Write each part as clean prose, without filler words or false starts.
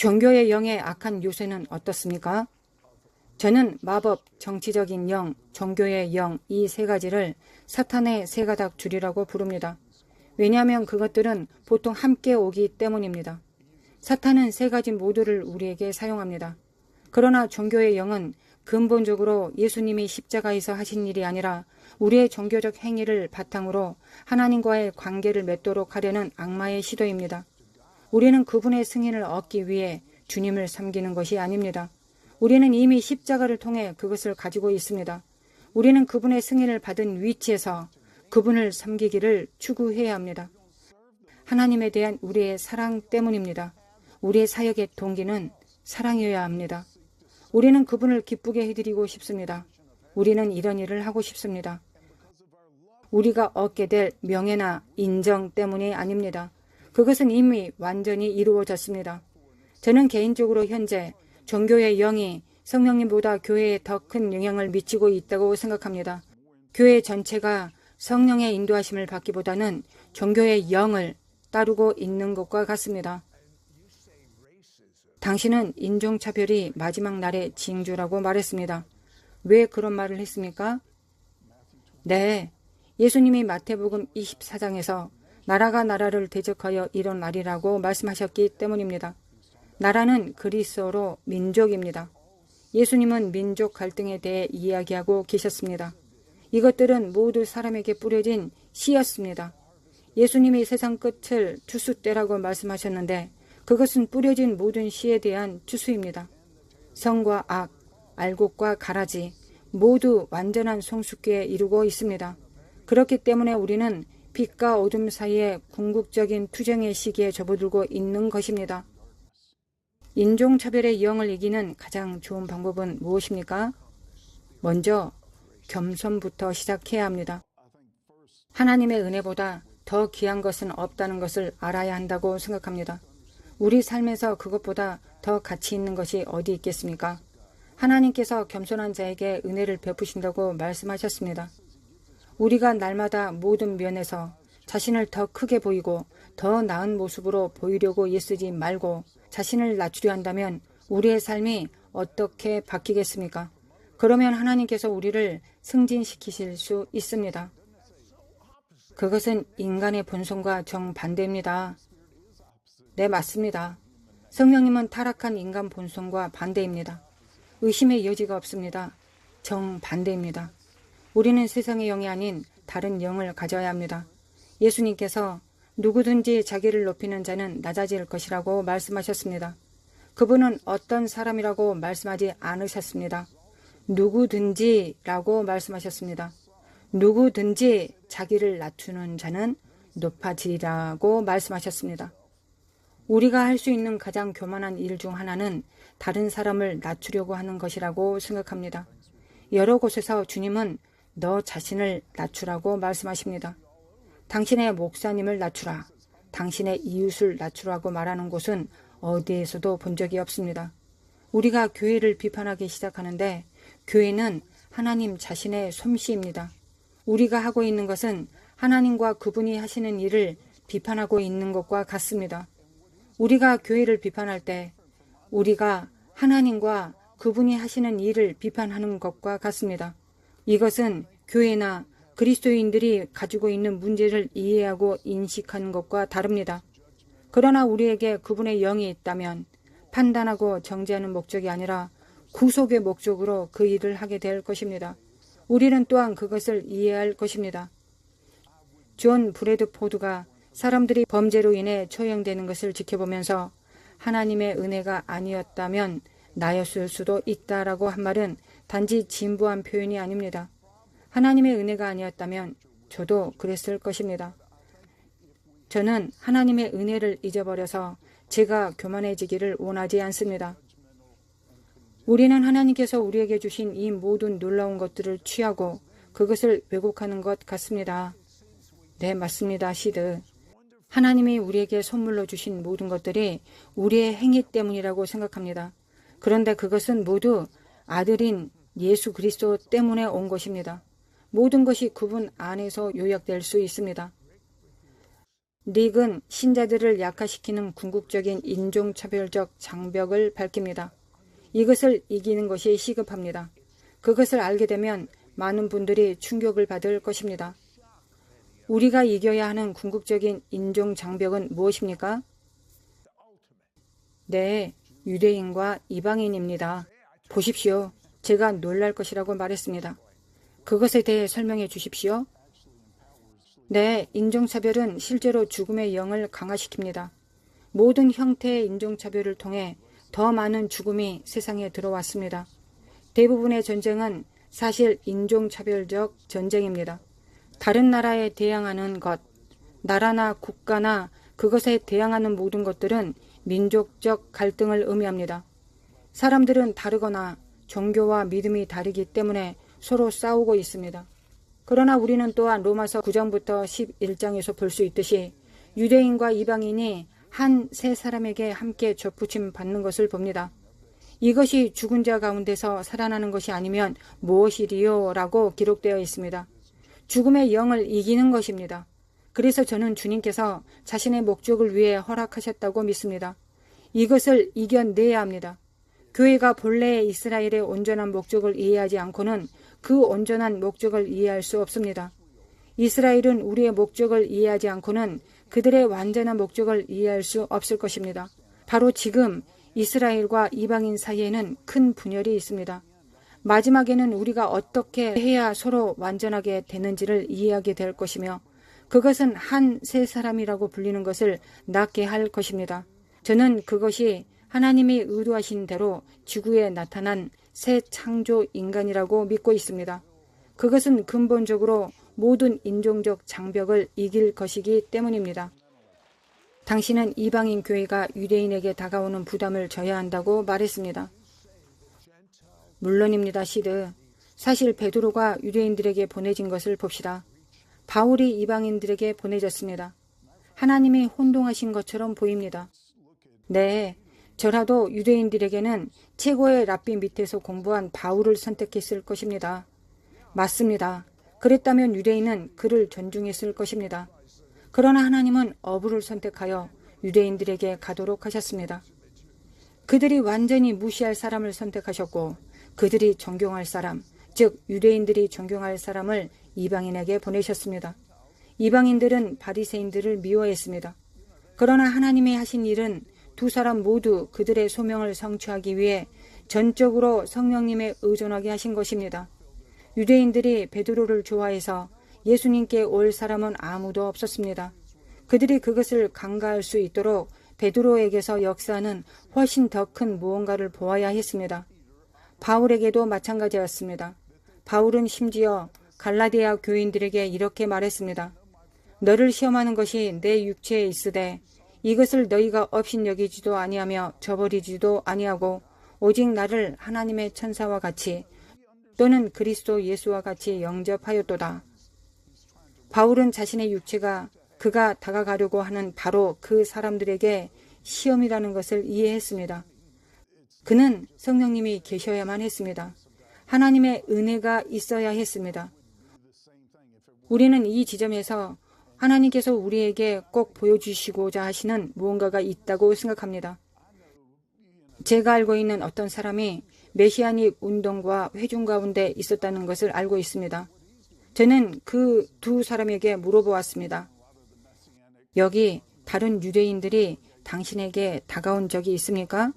종교의 영의 악한 요새는 어떻습니까? 저는 마법, 정치적인 영, 종교의 영 이 세 가지를 사탄의 세 가닥 줄이라고 부릅니다. 왜냐하면 그것들은 보통 함께 오기 때문입니다. 사탄은 세 가지 모두를 우리에게 사용합니다. 그러나 종교의 영은 근본적으로 예수님이 십자가에서 하신 일이 아니라 우리의 종교적 행위를 바탕으로 하나님과의 관계를 맺도록 하려는 악마의 시도입니다. 우리는 그분의 승인을 얻기 위해 주님을 섬기는 것이 아닙니다. 우리는 이미 십자가를 통해 그것을 가지고 있습니다. 우리는 그분의 승인을 받은 위치에서 그분을 섬기기를 추구해야 합니다. 하나님에 대한 우리의 사랑 때문입니다. 우리의 사역의 동기는 사랑이어야 합니다. 우리는 그분을 기쁘게 해드리고 싶습니다. 우리는 이런 일을 하고 싶습니다. 우리가 얻게 될 명예나 인정 때문이 아닙니다. 그것은 이미 완전히 이루어졌습니다. 저는 개인적으로 현재 종교의 영이 성령님보다 교회에 더 큰 영향을 미치고 있다고 생각합니다. 교회 전체가 성령의 인도하심을 받기보다는 종교의 영을 따르고 있는 것과 같습니다. 당신은 인종차별이 마지막 날의 징조라고 말했습니다. 왜 그런 말을 했습니까? 네, 예수님이 마태복음 24장에서 나라가 나라를 대적하여 일어나리라고 말씀하셨기 때문입니다. 나라는 그리스어로 민족입니다. 예수님은 민족 갈등에 대해 이야기하고 계셨습니다. 이것들은 모두 사람에게 뿌려진 씨였습니다. 예수님이 세상 끝을 추수때라고 말씀하셨는데 그것은 뿌려진 모든 씨에 대한 추수입니다. 성과 악, 알곡과 가라지 모두 완전한 성숙기에 이르고 있습니다. 그렇기 때문에 우리는 빛과 어둠 사이에 궁극적인 투쟁의 시기에 접어들고 있는 것입니다. 인종차별의 영을 이기는 가장 좋은 방법은 무엇입니까? 먼저 겸손부터 시작해야 합니다. 하나님의 은혜보다 더 귀한 것은 없다는 것을 알아야 한다고 생각합니다. 우리 삶에서 그것보다 더 가치 있는 것이 어디 있겠습니까? 하나님께서 겸손한 자에게 은혜를 베푸신다고 말씀하셨습니다. 우리가 날마다 모든 면에서 자신을 더 크게 보이고 더 나은 모습으로 보이려고 애쓰지 말고 자신을 낮추려 한다면 우리의 삶이 어떻게 바뀌겠습니까? 그러면 하나님께서 우리를 승진시키실 수 있습니다. 그것은 인간의 본성과 정반대입니다. 네, 맞습니다. 성령님은 타락한 인간 본성과 반대입니다. 의심의 여지가 없습니다. 정반대입니다. 우리는 세상의 영이 아닌 다른 영을 가져야 합니다. 예수님께서 누구든지 자기를 높이는 자는 낮아질 것이라고 말씀하셨습니다. 그분은 어떤 사람이라고 말씀하지 않으셨습니다. 누구든지라고 말씀하셨습니다. 누구든지 자기를 낮추는 자는 높아지리라고 말씀하셨습니다. 우리가 할 수 있는 가장 교만한 일 중 하나는 다른 사람을 낮추려고 하는 것이라고 생각합니다. 여러 곳에서 주님은 너 자신을 낮추라고 말씀하십니다. 당신의 목사님을 낮추라, 당신의 이웃을 낮추라고 말하는 곳은 어디에서도 본 적이 없습니다. 우리가 교회를 비판하기 시작하는데 교회는 하나님 자신의 솜씨입니다. 우리가 하고 있는 것은 하나님과 그분이 하시는 일을 비판하고 있는 것과 같습니다. 우리가 교회를 비판할 때 우리가 하나님과 그분이 하시는 일을 비판하는 것과 같습니다. 이것은 교회나 그리스도인들이 가지고 있는 문제를 이해하고 인식하는 것과 다릅니다. 그러나 우리에게 그분의 영이 있다면 판단하고 정죄하는 목적이 아니라 구속의 목적으로 그 일을 하게 될 것입니다. 우리는 또한 그것을 이해할 것입니다. 존 브래드포드가 사람들이 범죄로 인해 처형되는 것을 지켜보면서 하나님의 은혜가 아니었다면 나였을 수도 있다라고 한 말은 단지 진부한 표현이 아닙니다. 하나님의 은혜가 아니었다면 저도 그랬을 것입니다. 저는 하나님의 은혜를 잊어버려서 제가 교만해지기를 원하지 않습니다. 우리는 하나님께서 우리에게 주신 이 모든 놀라운 것들을 취하고 그것을 왜곡하는 것 같습니다. 네, 맞습니다. 시드. 하나님이 우리에게 선물로 주신 모든 것들이 우리의 행위 때문이라고 생각합니다. 그런데 그것은 모두 아들인 예수 그리스도 때문에 온 것입니다. 모든 것이 그분 안에서 요약될 수 있습니다. 릭은 신자들을 약화시키는 궁극적인 인종차별적 장벽을 밝힙니다. 이것을 이기는 것이 시급합니다. 그것을 알게 되면 많은 분들이 충격을 받을 것입니다. 우리가 이겨야 하는 궁극적인 인종 장벽은 무엇입니까? 네, 유대인과 이방인입니다. 보십시오. 제가 놀랄 것이라고 말했습니다. 그것에 대해 설명해 주십시오. 네, 인종차별은 실제로 죽음의 영을 강화시킵니다. 모든 형태의 인종차별을 통해 더 많은 죽음이 세상에 들어왔습니다. 대부분의 전쟁은 사실 인종차별적 전쟁입니다. 다른 나라에 대항하는 것, 나라나 국가나 그것에 대항하는 모든 것들은 민족적 갈등을 의미합니다. 사람들은 다르거나 종교와 믿음이 다르기 때문에 서로 싸우고 있습니다. 그러나 우리는 또한 로마서 9장부터 11장에서 볼 수 있듯이 유대인과 이방인이 한 세 사람에게 함께 접붙임 받는 것을 봅니다. 이것이 죽은 자 가운데서 살아나는 것이 아니면 무엇이리요? 라고 기록되어 있습니다. 죽음의 영을 이기는 것입니다. 그래서 저는 주님께서 자신의 목적을 위해 허락하셨다고 믿습니다. 이것을 이겨내야 합니다. 교회가 본래의 이스라엘의 온전한 목적을 이해하지 않고는 그 온전한 목적을 이해할 수 없습니다. 이스라엘은 우리의 목적을 이해하지 않고는 그들의 완전한 목적을 이해할 수 없을 것입니다. 바로 지금 이스라엘과 이방인 사이에는 큰 분열이 있습니다. 마지막에는 우리가 어떻게 해야 서로 완전하게 되는지를 이해하게 될 것이며 그것은 한 세 사람이라고 불리는 것을 낫게 할 것입니다. 저는 그것이 하나님이 의도하신 대로 지구에 나타난 새 창조 인간이라고 믿고 있습니다. 그것은 근본적으로 모든 인종적 장벽을 이길 것이기 때문입니다. 당신은 이방인 교회가 유대인에게 다가오는 부담을 져야 한다고 말했습니다. 물론입니다, 시드. 사실 베드로가 유대인들에게 보내진 것을 봅시다. 바울이 이방인들에게 보내졌습니다. 하나님이 혼동하신 것처럼 보입니다. 네, 저라도 유대인들에게는 최고의 랍비 밑에서 공부한 바울을 선택했을 것입니다. 맞습니다. 그랬다면 유대인은 그를 존중했을 것입니다. 그러나 하나님은 어부를 선택하여 유대인들에게 가도록 하셨습니다. 그들이 완전히 무시할 사람을 선택하셨고 그들이 존경할 사람, 즉 유대인들이 존경할 사람을 이방인에게 보내셨습니다. 이방인들은 바리새인들을 미워했습니다. 그러나 하나님이 하신 일은 두 사람 모두 그들의 소명을 성취하기 위해 전적으로 성령님에 의존하게 하신 것입니다. 유대인들이 베드로를 좋아해서 예수님께 올 사람은 아무도 없었습니다. 그들이 그것을 간과할 수 있도록 베드로에게서 역사하는 훨씬 더 큰 무언가를 보아야 했습니다. 바울에게도 마찬가지였습니다. 바울은 심지어 갈라디아 교인들에게 이렇게 말했습니다. 너를 시험하는 것이 내 육체에 있으되 이것을 너희가 업신여기지도 아니하며 저버리지도 아니하고 오직 나를 하나님의 천사와 같이 또는 그리스도 예수와 같이 영접하였도다. 바울은 자신의 육체가 그가 다가가려고 하는 바로 그 사람들에게 시험이라는 것을 이해했습니다. 그는 성령님이 계셔야만 했습니다. 하나님의 은혜가 있어야 했습니다. 우리는 이 지점에서 하나님께서 우리에게 꼭 보여주시고자 하시는 무언가가 있다고 생각합니다. 제가 알고 있는 어떤 사람이 메시아닉 운동과 회중 가운데 있었다는 것을 알고 있습니다. 저는 그 두 사람에게 물어보았습니다. 여기 다른 유대인들이 당신에게 다가온 적이 있습니까?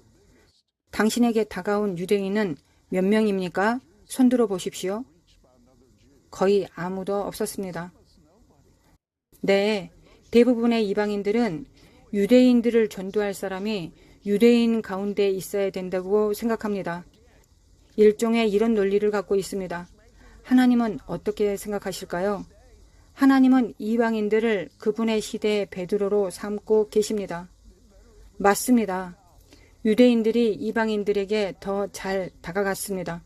당신에게 다가온 유대인은 몇 명입니까? 손들어 보십시오. 거의 아무도 없었습니다. 네, 대부분의 이방인들은 유대인들을 전도할 사람이 유대인 가운데 있어야 된다고 생각합니다. 일종의 이런 논리를 갖고 있습니다. 하나님은 어떻게 생각하실까요? 하나님은 이방인들을 그분의 시대의 베드로로 삼고 계십니다. 맞습니다. 유대인들이 이방인들에게 더 잘 다가갔습니다.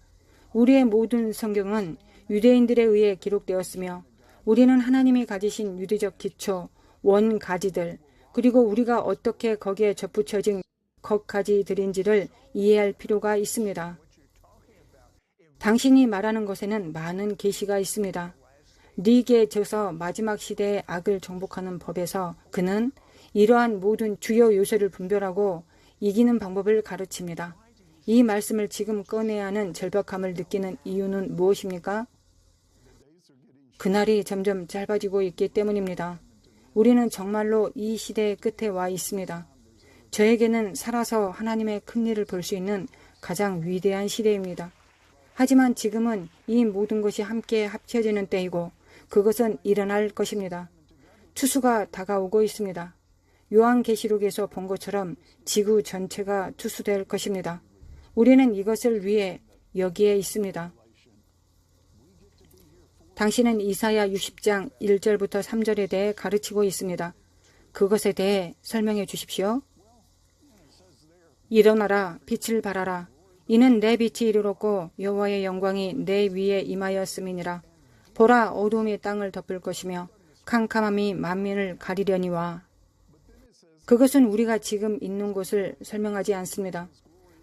우리의 모든 성경은 유대인들에 의해 기록되었으며 우리는 하나님이 가지신 유대적 기초, 원가지들, 그리고 우리가 어떻게 거기에 접붙여진 겉가지들인지를 이해할 필요가 있습니다. 당신이 말하는 것에는 많은 계시가 있습니다. 네게 져서 마지막 시대의 악을 정복하는 법에서 그는 이러한 모든 주요 요소를 분별하고 이기는 방법을 가르칩니다. 이 말씀을 지금 꺼내야 하는 절박함을 느끼는 이유는 무엇입니까? 그날이 점점 짧아지고 있기 때문입니다. 우리는 정말로 이 시대의 끝에 와 있습니다. 저에게는 살아서 하나님의 큰 일을 볼 수 있는 가장 위대한 시대입니다. 하지만 지금은 이 모든 것이 함께 합쳐지는 때이고 그것은 일어날 것입니다. 추수가 다가오고 있습니다. 요한계시록에서 본 것처럼 지구 전체가 추수될 것입니다. 우리는 이것을 위해 여기에 있습니다. 당신은 이사야 60장 1절부터 3절에 대해 가르치고 있습니다. 그것에 대해 설명해 주십시오. 일어나라, 빛을 발하라. 이는 내 빛이 이르렀고 여호와의 영광이 내 위에 임하였음이니라. 보라, 어두움이 땅을 덮을 것이며 캄캄함이 만민을 가리려니와. 그것은 우리가 지금 있는 곳을 설명하지 않습니다.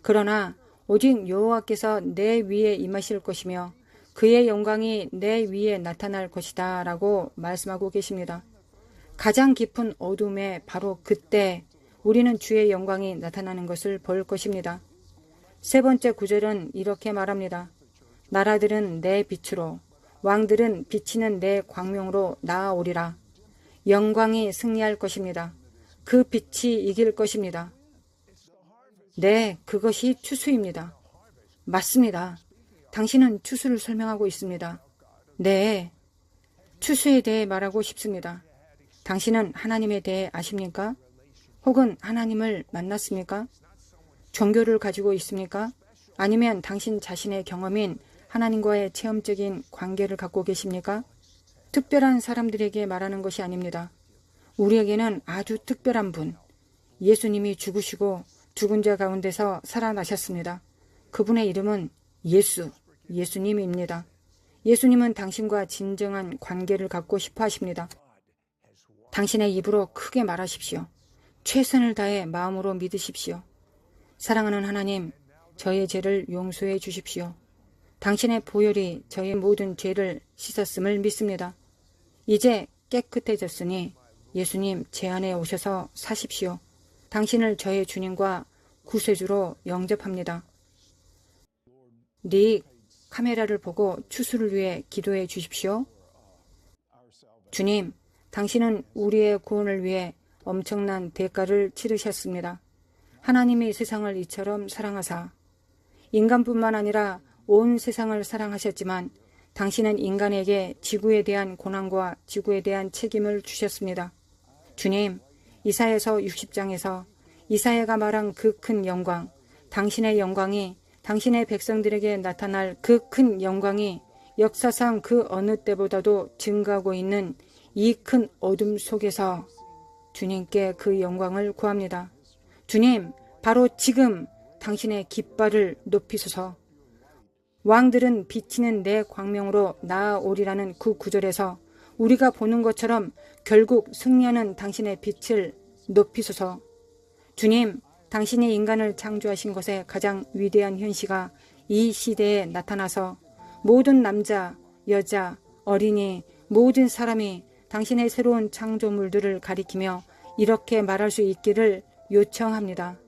그러나 오직 여호와께서 내 위에 임하실 것이며 그의 영광이 내 위에 나타날 것이다 라고 말씀하고 계십니다. 가장 깊은 어둠에 바로 그때 우리는 주의 영광이 나타나는 것을 볼 것입니다. 세 번째 구절은 이렇게 말합니다. 나라들은 내 빛으로, 왕들은 비치는 내 광명으로 나아오리라. 영광이 승리할 것입니다. 그 빛이 이길 것입니다. 네, 그것이 추수입니다. 맞습니다. 당신은 추수를 설명하고 있습니다. 네, 추수에 대해 말하고 싶습니다. 당신은 하나님에 대해 아십니까? 혹은 하나님을 만났습니까? 종교를 가지고 있습니까? 아니면 당신 자신의 경험인 하나님과의 체험적인 관계를 갖고 계십니까? 특별한 사람들에게 말하는 것이 아닙니다. 우리에게는 아주 특별한 분, 예수님이 죽으시고 죽은 자 가운데서 살아나셨습니다. 그분의 이름은 예수님입니다. 예수님은 당신과 진정한 관계를 갖고 싶어 하십니다. 당신의 입으로 크게 말하십시오. 최선을 다해 마음으로 믿으십시오. 사랑하는 하나님, 저의 죄를 용서해 주십시오. 당신의 보혈이 저의 모든 죄를 씻었음을 믿습니다. 이제 깨끗해졌으니 예수님 제 안에 오셔서 사십시오. 당신을 저의 주님과 구세주로 영접합니다. 닉, 카메라를 보고 추수를 위해 기도해 주십시오. 주님, 당신은 우리의 구원을 위해 엄청난 대가를 치르셨습니다. 하나님이 세상을 이처럼 사랑하사 인간뿐만 아니라 온 세상을 사랑하셨지만 당신은 인간에게 지구에 대한 고난과 지구에 대한 책임을 주셨습니다. 주님, 이사야서 60장에서 이사야가 말한 그 큰 영광, 당신의 영광이 당신의 백성들에게 나타날 그 큰 영광이 역사상 그 어느 때보다도 증가하고 있는 이 큰 어둠 속에서 주님께 그 영광을 구합니다. 주님, 바로 지금 당신의 깃발을 높이소서. 왕들은 비치는 내 광명으로 나아오리라는 그 구절에서 우리가 보는 것처럼 결국 승리하는 당신의 빛을 높이소서. 주님, 당신이 인간을 창조하신 것의 가장 위대한 현시가 이 시대에 나타나서 모든 남자, 여자, 어린이, 모든 사람이 당신의 새로운 창조물들을 가리키며 이렇게 말할 수 있기를 요청합니다.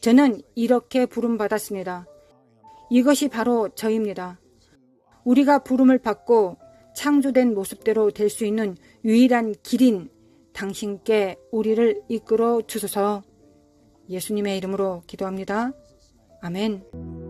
저는 이렇게 부름받았습니다. 이것이 바로 저입니다. 우리가 부름을 받고 창조된 모습대로 될 수 있는 유일한 길인 당신께 우리를 이끌어 주소서. 예수님의 이름으로 기도합니다. 아멘.